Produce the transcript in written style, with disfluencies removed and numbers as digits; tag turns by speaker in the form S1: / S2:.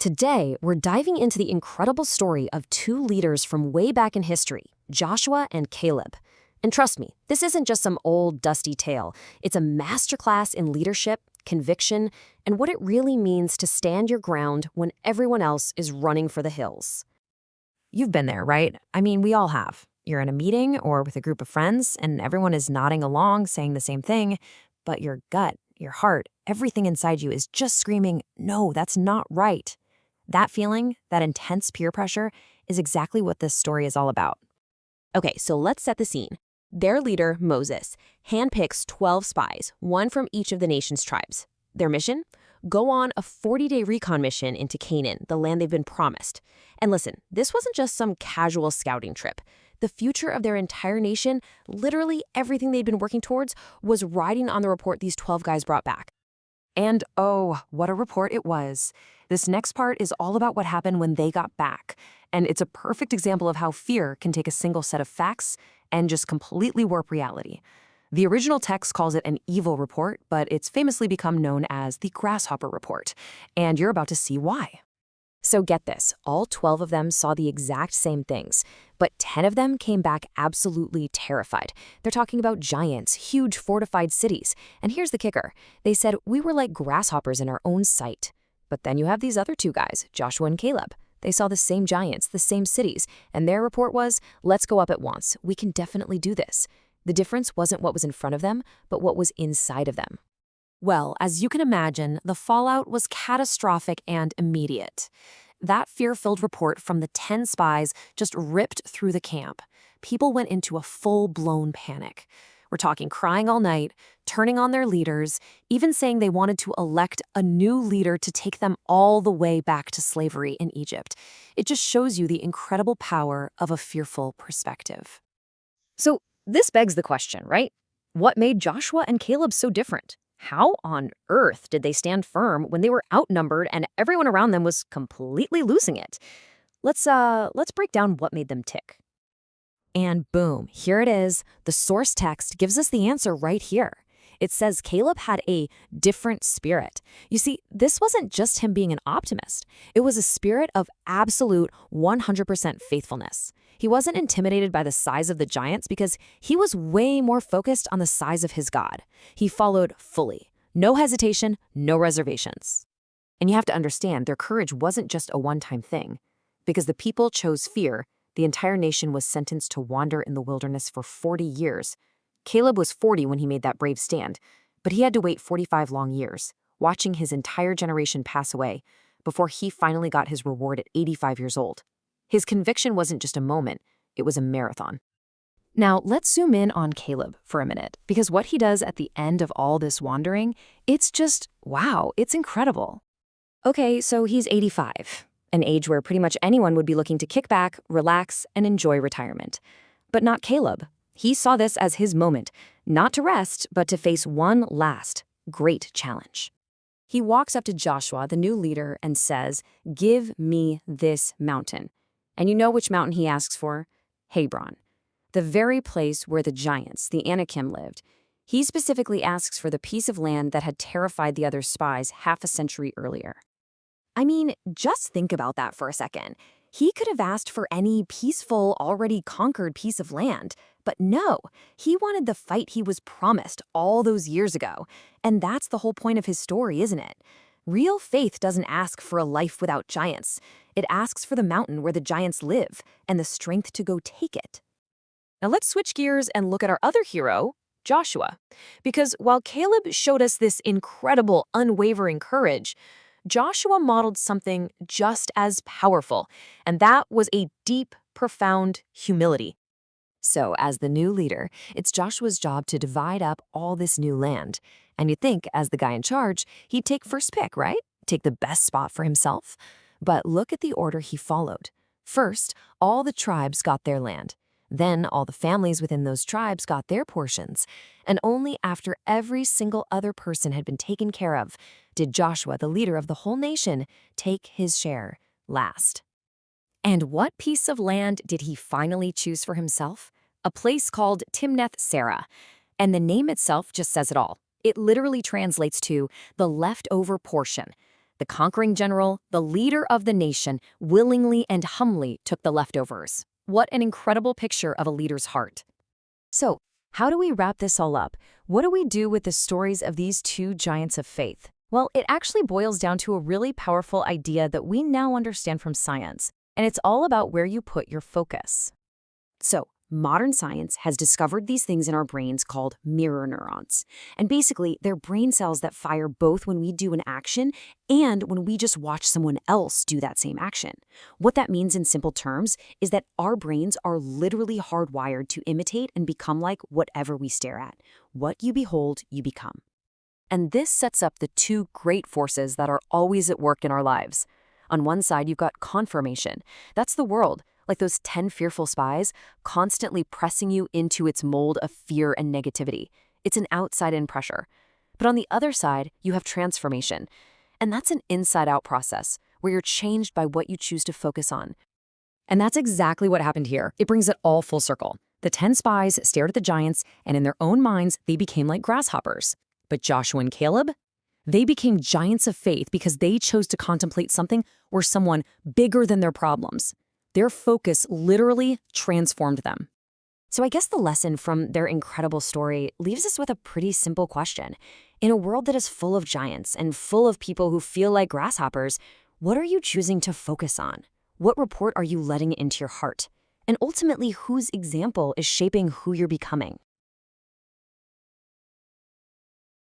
S1: Today, we're diving into the incredible story of two leaders from way back in history, Joshua and Caleb. And trust me, this isn't just some old, dusty tale. It's a masterclass in leadership, conviction, and what it really means to stand your ground when everyone else is running for the hills. You've been there, right? I mean, we all have. You're in a meeting or with a group of friends, and everyone is nodding along, saying the same thing, but your gut, your heart, everything inside you is just screaming, no, that's not right. That feeling, that intense peer pressure, is exactly what this story is all about. Okay, so let's set the scene. Their leader, Moses, handpicks 12 spies, one from each of the nation's tribes. Their mission? Go on a 40-day recon mission into Canaan, the land they've been promised. And listen, this wasn't just some casual scouting trip. The future of their entire nation, literally everything they'd been working towards, was riding on the report these 12 guys brought back. And oh, what a report it was. This next part is all about what happened when they got back, and it's a perfect example of how fear can take a single set of facts and just completely warp reality. The original text calls it an evil report, but it's famously become known as the grasshopper report, and you're about to see why. So get this, all 12 of them saw the exact same things, but 10 of them came back absolutely terrified. They're talking about giants, huge fortified cities, and here's the kicker. They said, we were like grasshoppers in our own sight. But then you have these other two guys, Joshua and Caleb. They saw the same giants, the same cities, and their report was, let's go up at once. We can definitely do this. The difference wasn't what was in front of them, but what was inside of them. Well, as you can imagine, the fallout was catastrophic and immediate. That fear-filled report from the 10 spies just ripped through the camp. People went into a full-blown panic. We're talking crying all night, turning on their leaders, even saying they wanted to elect a new leader to take them all the way back to slavery in Egypt. It just shows you the incredible power of a fearful perspective. So this begs the question, right? What made Joshua and Caleb so different? How on earth did they stand firm when they were outnumbered and everyone around them was completely losing it? Let's break down what made them tick. And boom, here it is. The source text gives us the answer right here. It says Caleb had a different spirit. You see, this wasn't just him being an optimist. It was a spirit of absolute 100% faithfulness. He wasn't intimidated by the size of the giants because he was way more focused on the size of his God. He followed fully. No hesitation, no reservations. And you have to understand, their courage wasn't just a one-time thing. Because the people chose fear, the entire nation was sentenced to wander in the wilderness for 40 years. Caleb was 40 when he made that brave stand, but he had to wait 45 long years, watching his entire generation pass away before he finally got his reward at 85 years old. His conviction wasn't just a moment, it was a marathon. Now, let's zoom in on Caleb for a minute, because what he does at the end of all this wandering, it's just, wow, it's incredible. Okay, so he's 85. An age where pretty much anyone would be looking to kick back, relax, and enjoy retirement. But not Caleb. He saw this as his moment, not to rest, but to face one last, great challenge. He walks up to Joshua, the new leader, and says, give me this mountain. And you know which mountain he asks for? Hebron, the very place where the giants, the Anakim, lived. He specifically asks for the piece of land that had terrified the other spies half a century earlier. I mean, just think about that for a second. He could have asked for any peaceful, already conquered piece of land. But no, he wanted the fight he was promised all those years ago. And that's the whole point of his story, isn't it? Real faith doesn't ask for a life without giants. It asks for the mountain where the giants live and the strength to go take it. Now let's switch gears and look at our other hero, Joshua. Because while Caleb showed us this incredible, unwavering courage, Joshua modeled something just as powerful, and that was a deep, profound humility. So, as the new leader, it's Joshua's job to divide up all this new land. And you'd think, as the guy in charge, he'd take first pick, right? Take the best spot for himself. But look at the order he followed. First, all the tribes got their land. Then all the families within those tribes got their portions. And only after every single other person had been taken care of did Joshua, the leader of the whole nation, take his share last. And what piece of land did he finally choose for himself? A place called Timnath-Serah. And the name itself just says it all. It literally translates to the leftover portion. The conquering general, the leader of the nation, willingly and humbly took the leftovers. What an incredible picture of a leader's heart.
S2: So, how do we wrap this all up? What do we do with the stories of these two giants of faith? Well, it actually boils down to a really powerful idea that we now understand from science, and it's all about where you put your focus.
S1: So, modern science has discovered these things in our brains called mirror neurons. And basically, they're brain cells that fire both when we do an action and when we just watch someone else do that same action. What that means in simple terms is that our brains are literally hardwired to imitate and become like whatever we stare at. What you behold, you become. And this sets up the two great forces that are always at work in our lives. On one side, you've got confirmation. That's the world, like those 10 fearful spies, constantly pressing you into its mold of fear and negativity. It's an outside-in pressure. But on the other side, you have transformation. And that's an inside-out process, where you're changed by what you choose to focus on. And that's exactly what happened here. It brings it all full circle. The 10 spies stared at the giants, and in their own minds, they became like grasshoppers. But Joshua and Caleb? They became giants of faith because they chose to contemplate something or someone bigger than their problems. Their focus literally transformed them. So I guess the lesson from their incredible story leaves us with a pretty simple question. In a world that is full of giants and full of people who feel like grasshoppers, what are you choosing to focus on? What report are you letting into your heart? And ultimately, whose example is shaping who you're becoming?